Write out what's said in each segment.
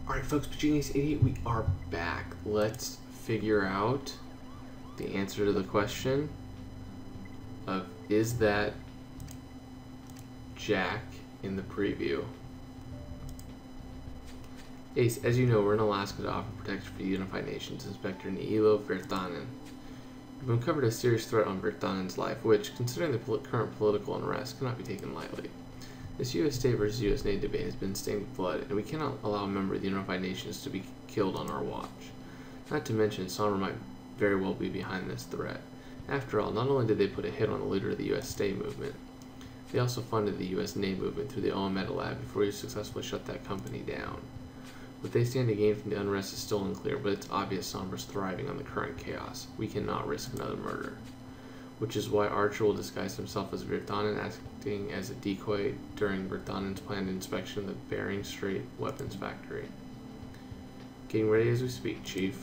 Alright folks, Genius88, we are back. Let's figure out the answer to the question of, is that Jack in the preview? Ace, as you know, we're in Alaska to offer protection for the Unified Nations, Inspector Niilo Virtanen. We've uncovered a serious threat on Virtanen's life, which, considering the current political unrest, cannot be taken lightly. This U.S. state versus U.S. Navy debate has been stained with blood, and we cannot allow a member of the Unified Nations to be killed on our watch. Not to mention, Sombra might very well be behind this threat. After all, not only did they put a hit on the leader of the U.S. state movement, they also funded the U.S. Navy movement through the OMETA lab before we successfully shut that company down. What they stand to gain from the unrest is still unclear, but it's obvious Sombra's thriving on the current chaos. We cannot risk another murder. Which is why Archer will disguise himself as Virtanen, acting as a decoy during Virtanen's planned inspection of the Bering Strait weapons factory. Getting ready as we speak, Chief.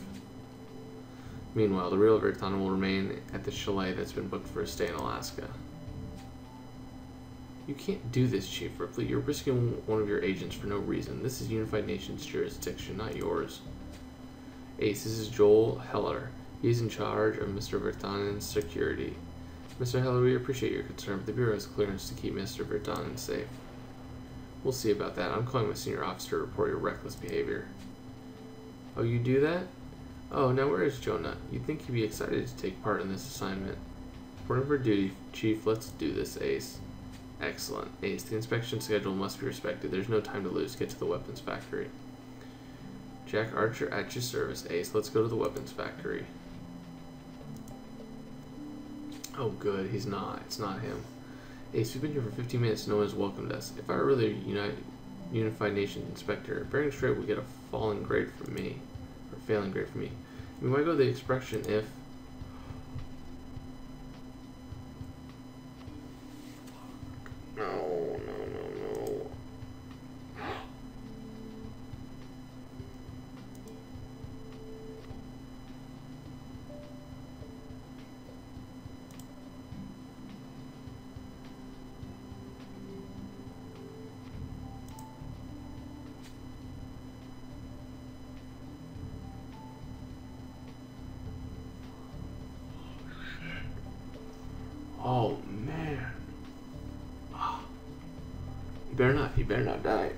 Meanwhile, the real Virtanen will remain at the chalet that's been booked for a stay in Alaska. You can't do this, Chief Ripley. You're risking one of your agents for no reason. This is Unified Nations jurisdiction, not yours. Ace, this is Joel Heller. He's in charge of Mr. Virtanen's security. Mr. Heller, we appreciate your concern, but the Bureau has clearance to keep Mr. Virtanen safe. We'll see about that. I'm calling my senior officer to report your reckless behavior. Oh, you do that? Oh, now where is Jonah? You'd think he'd be excited to take part in this assignment. Reporting for duty, Chief. Let's do this, Ace. Excellent. Ace, the inspection schedule must be respected. There's no time to lose. Get to the weapons factory. Jack Archer at your service, Ace. Let's go to the weapons factory. Oh good, he's not. It's not him. Ace, we've been here for 15 minutes and no one has welcomed us. If I were really a Unified Nations inspector, Bering Strait would get a falling grade from me. Or failing grade from me. I mean, why go to the expression if... No. Oh man. He better not die.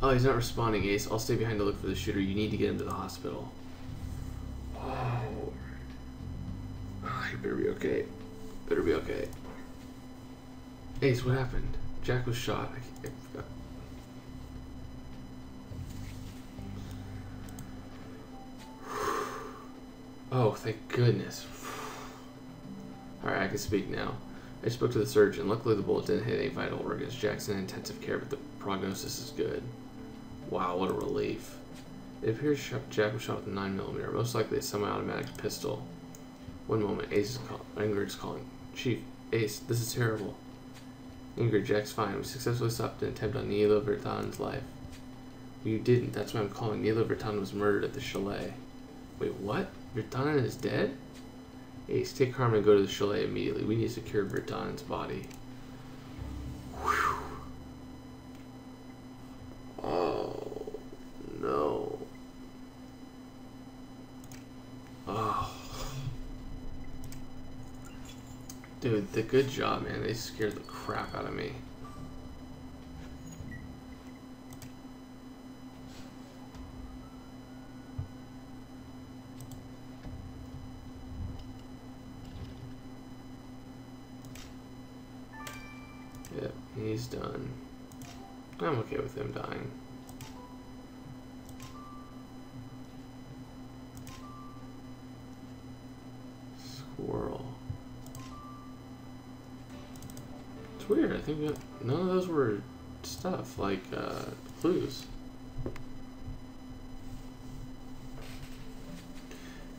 Oh, he's not responding, Ace. I'll stay behind to look for the shooter. You need to get him to the hospital. Oh. He better be okay. Better be okay. Ace, what happened? Jack was shot. I forgot. Oh, thank goodness. Alright, I can speak now. I spoke to the surgeon. Luckily, the bullet didn't hit any vital organs. Jack's in intensive care, but the prognosis is good. Wow, what a relief. It appears Jack was shot with a 9mm, most likely a semi-automatic pistol. One moment, Ingrid's calling. Chief, Ace, this is terrible. Ingrid, Jack's fine. We successfully stopped an attempt on Niilo Virtanen's life. Well, you didn't. That's why I'm calling. Niilo Virtanen was murdered at the chalet. Wait, what? Virtanen is dead? Ace, take Carmen and go to the chalet immediately. We need to secure Virtanen's body. Whew. Oh, no. Oh. Dude, good job, man. They scared the crap out of me. Yep, he's done. I'm okay with him dying. Squirrel. It's weird, I think none of those were stuff, like, clues.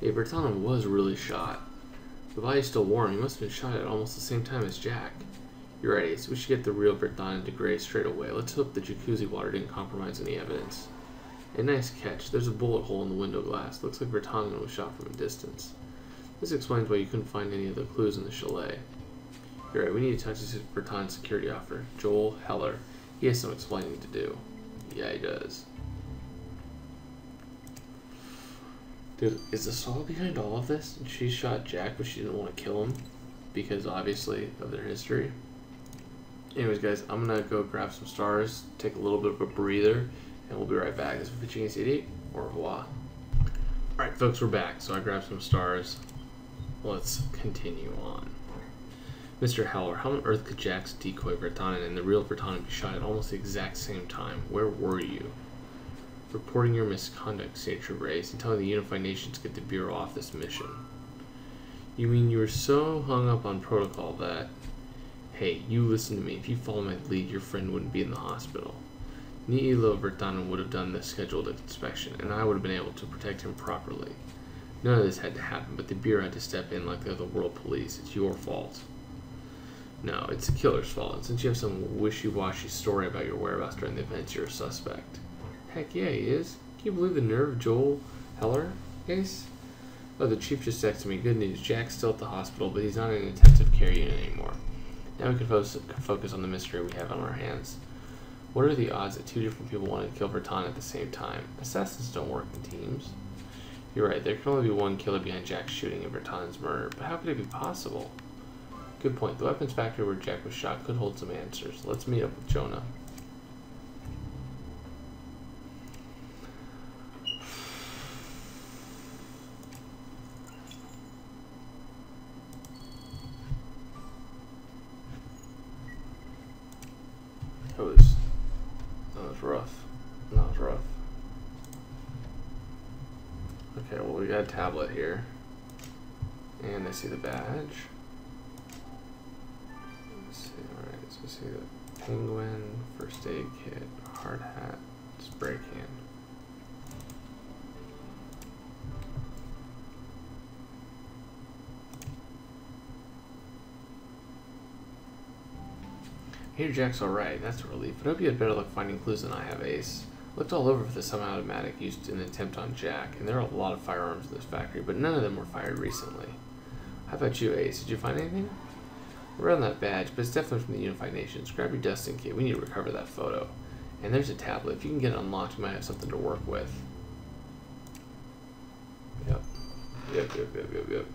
Yeah, Virtanen was really shot. The body's still warm. He must have been shot at almost the same time as Jack. You're right, Ace. We should get the real Virtanen to Gray straight away. Let's hope the jacuzzi water didn't compromise any evidence. A nice catch. There's a bullet hole in the window glass. Looks like Virtanen was shot from a distance. This explains why you couldn't find any of the clues in the chalet. You're right, we need to touch this Virtanen security officer, Joel Heller. He has some explaining to do. Yeah, he does. Dude, is Assault behind all of this? She shot Jack, but she didn't want to kill him because, obviously, of their history. Anyways, guys, I'm going to go grab some stars, take a little bit of a breather, and we'll be right back. This is Pitching Against Idiot. Au revoir. Alright, folks, we're back. So I grabbed some stars. Let's continue on. Mr. Heller, how on earth could Jack's decoy Vertanen and the real Vertanen be shot at almost the exact same time? Where were you? Reporting your misconduct, Signature Brace, and telling the Unified Nations to get the Bureau off this mission. You mean you were so hung up on protocol that... Hey, you listen to me. If you follow my lead, your friend wouldn't be in the hospital. Niilo Vertanen would have done the scheduled inspection, and I would have been able to protect him properly. None of this had to happen, but the Bureau had to step in like they're the world police. It's your fault. No, it's the killer's fault, and since you have some wishy-washy story about your whereabouts during the events, you're a suspect. Heck yeah, he is. Can you believe the nerve of Joel Heller case? Oh, the chief just texted me. Good news, Jack's still at the hospital, but he's not in an intensive care unit anymore. Now we can focus on the mystery we have on our hands. What are the odds that two different people wanted to kill Vertanen at the same time? Assassins don't work in teams. You're right, there can only be one killer behind Jack's shooting and Vertanen's murder, but how could it be possible? Good point. The weapons factory where Jack was shot could hold some answers. Let's meet up with Jonah. That was rough. That was rough. Okay, well we got a tablet here. And I see the badge. Let's see, alright, so we see the penguin, first aid kit, hard hat, spray can. Here, Jack's alright, that's a relief, but I hope you had better luck finding clues than I have, Ace. Looked all over for the semi-automatic used in an attempt on Jack, and there are a lot of firearms in this factory, but none of them were fired recently. How about you, Ace? Did you find anything? We're on that badge, but it's definitely from the Unified Nations. Grab your dusting kit, we need to recover that photo. And there's a tablet. If you can get it unlocked, you might have something to work with. Yep. Yep.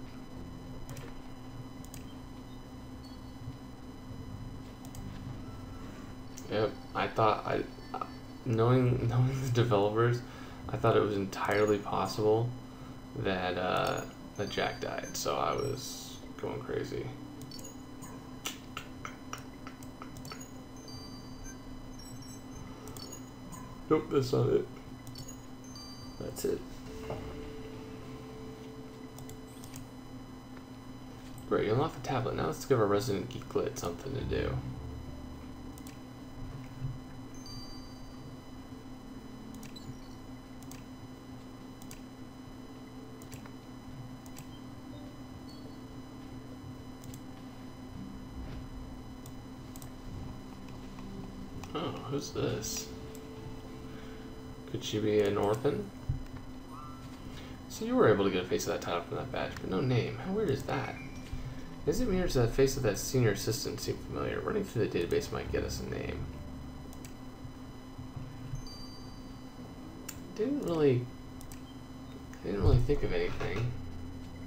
Yep, I thought, knowing the developers, I thought it was entirely possible that that Jack died, so I was going crazy. Nope, that's not it. That's it. Great, you unlock the tablet. Now let's give our resident geeklet something to do. Oh, who's this? Could she be an orphan? So you were able to get a face of that title from that badge, but no name. How weird is that? Is it mirrors the face of that senior assistant seem familiar? Running through the database might get us a name. Didn't really think of anything.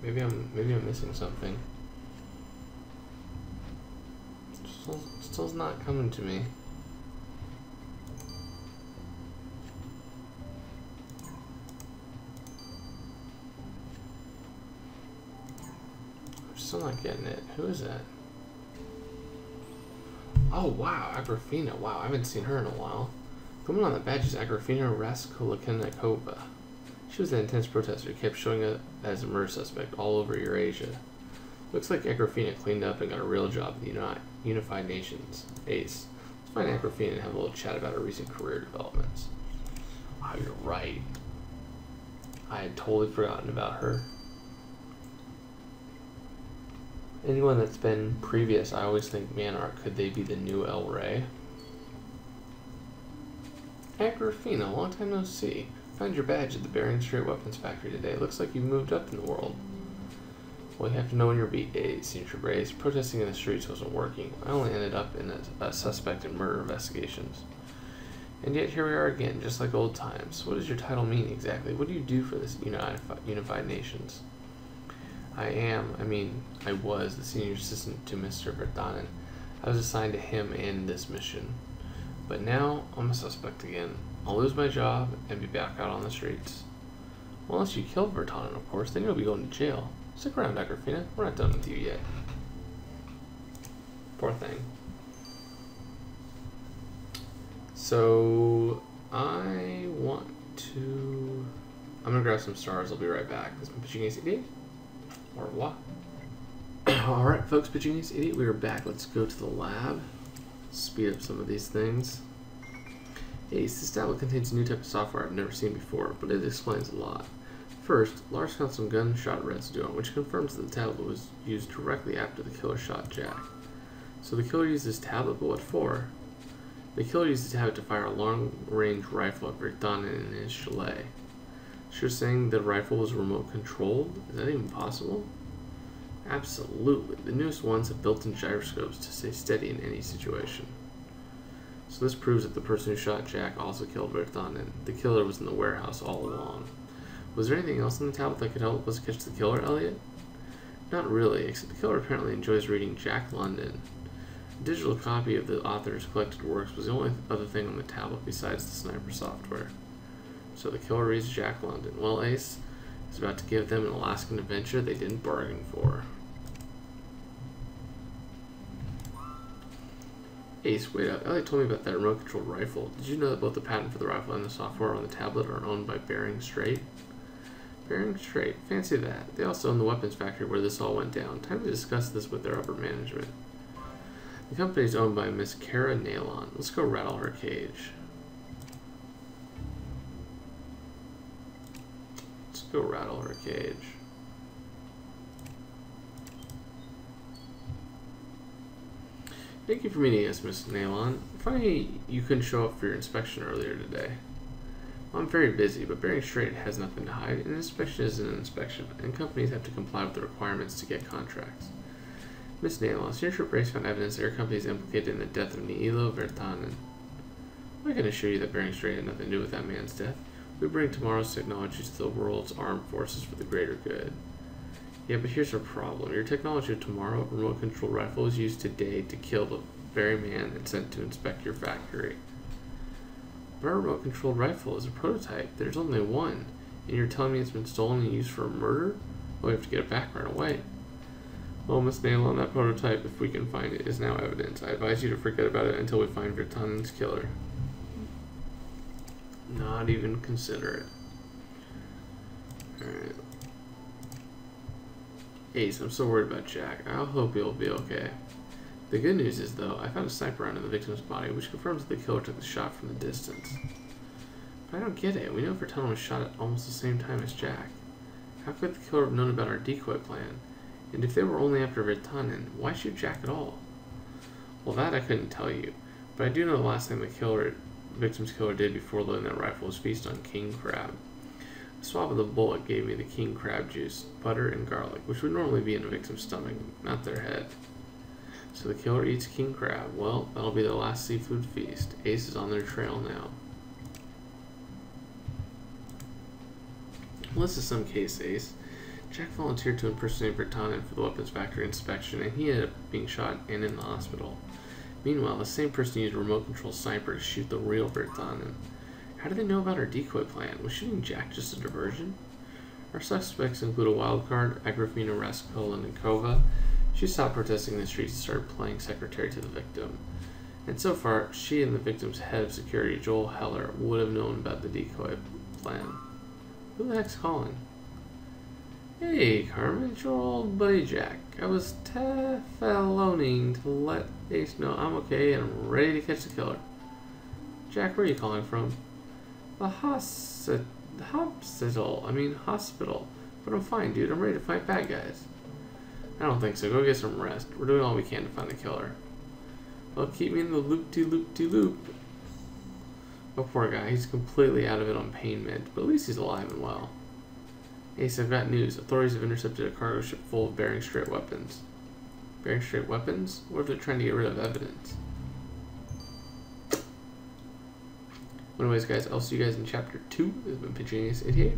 Maybe I'm missing something. Still's not coming to me. Still not getting it. Who is that? Oh wow, Agrafina. Wow, I haven't seen her in a while. Coming on the badge is Agrafina Raskolnikova. She was an intense protester who kept showing up as a murder suspect all over Eurasia. Looks like Agrafina cleaned up and got a real job in the Unified Nations. Ace. Let's find Agrafina and have a little chat about her recent career developments. Oh, you're right. I had totally forgotten about her. Anyone that's been previous, I always think, man, could they be the new El Rey? Agrafina, long time no see. Found your badge at the Bering Strait Weapons Factory today. Looks like you've moved up in the world. Well, you have to know when your beat days, Signature Brace. Protesting in the streets wasn't working. I only ended up in a suspect in murder investigations. And yet here we are again, just like old times. What does your title mean exactly? What do you do for this Unified Nations? I was the senior assistant to Mr. Vertanen. I was assigned to him and this mission. But now, I'm a suspect again. I'll lose my job and be back out on the streets. Well, unless you kill Vertanen, of course, then you'll be going to jail. Stick around, Agrafina. We're not done with you yet. Poor thing. So, I'm gonna grab some stars. I'll be right back. This is Pitching Ace Idiot. Au revoir. Alright, folks, Pitching Ace Idiot, we are back. Let's go to the lab. Speed up some of these things. Ace, this tablet contains a new type of software I've never seen before, but it explains a lot. First, Lars found some gunshot residue on, which confirms that the tablet was used directly after the killer shot Jack. So the killer used this tablet, but what for? The killer used the tablet to fire a long-range rifle at Vertanen in his chalet. So you're saying the rifle was remote-controlled? Is that even possible? Absolutely. The newest ones have built-in gyroscopes to stay steady in any situation. So this proves that the person who shot Jack also killed Vertanen. The killer was in the warehouse all along. Was there anything else in the tablet that could help us catch the killer, Elliot? Not really, except the killer apparently enjoys reading Jack London. A digital copy of the author's collected works was the only other thing on the tablet besides the sniper software. So the killer reads Jack London. Well, Ace is about to give them an Alaskan adventure they didn't bargain for. Ace, wait up. Elliot told me about that remote-controlled rifle. Did you know that both the patent for the rifle and the software on the tablet are owned by Bering Strait? Bering Strait. Fancy that. They also own the weapons factory where this all went down. Time to discuss this with their upper management. The company is owned by Miss Kara Nalon. Let's go rattle her cage. Let's go rattle her cage. Thank you for meeting us, Miss Nalon. Funny you couldn't show up for your inspection earlier today. Well, I'm very busy, but Bering Strait has nothing to hide. An inspection is an inspection, and companies have to comply with the requirements to get contracts. Miss Nalon, Senior Race found evidence that your company is implicated in the death of Niilo Vertanen. I can assure you that Bering Strait had nothing to do with that man's death. We bring tomorrow's technology to the world's armed forces for the greater good. Yeah, but here's our problem. Your technology of tomorrow, a remote-controlled rifle, is used today to kill the very man and sent to inspect your factory. But our remote-controlled rifle is a prototype. There's only one. And you're telling me it's been stolen and used for a murder? Well, we have to get it back right away. Well, Miss Nalon, that prototype, if we can find it, is now evidence. I advise you to forget about it until we find Vertanen's killer. Not even consider it. Alright. Ace, I'm so worried about Jack. I hope he'll be okay. The good news is, though, I found a sniper round in the victim's body, which confirms that the killer took the shot from the distance. But I don't get it. We know Vertanen was shot at almost the same time as Jack. How could the killer have known about our decoy plan? And if they were only after Vertanen, why shoot Jack at all? Well, that I couldn't tell you. But I do know the last thing the victim's killer did before loading that rifle was feast on king crab. A swab of the bullet gave me the king crab juice, butter, and garlic, which would normally be in a victim's stomach, not their head. So the killer eats king crab. Well, that'll be the last seafood feast. Ace is on their trail now. Well, this is some case, Ace. Jack volunteered to impersonate Vertanen for the weapons factory inspection, and he ended up being shot and in the hospital. Meanwhile, the same person used a remote-control sniper to shoot the real Vertanen. How did they know about our decoy plan? Was shooting Jack just a diversion? Our suspects include a wildcard, Agrafina Raskolnikova. She stopped protesting in the streets and started playing secretary to the victim. And so far, she and the victim's head of security, Joel Heller, would have known about the decoy plan. Who the heck's calling? Hey, Carmen, it's your old buddy Jack. I was telephoning to let Ace know I'm okay and I'm ready to catch the killer. Jack, where are you calling from? The hospital. But I'm fine, dude. I'm ready to fight bad guys. I don't think so. Go get some rest. We're doing all we can to find the killer. Well, keep me in the loop-de-loop-de-loop. Oh, poor guy. He's completely out of it on pain meds, but at least he's alive and well. Ace, I've got news. Authorities have intercepted a cargo ship full of Bering Strait weapons. Bering Strait weapons? What if they're trying to get rid of evidence? Anyways, guys, I'll see you guys in Chapter 2. This has been Pitch Genius 88.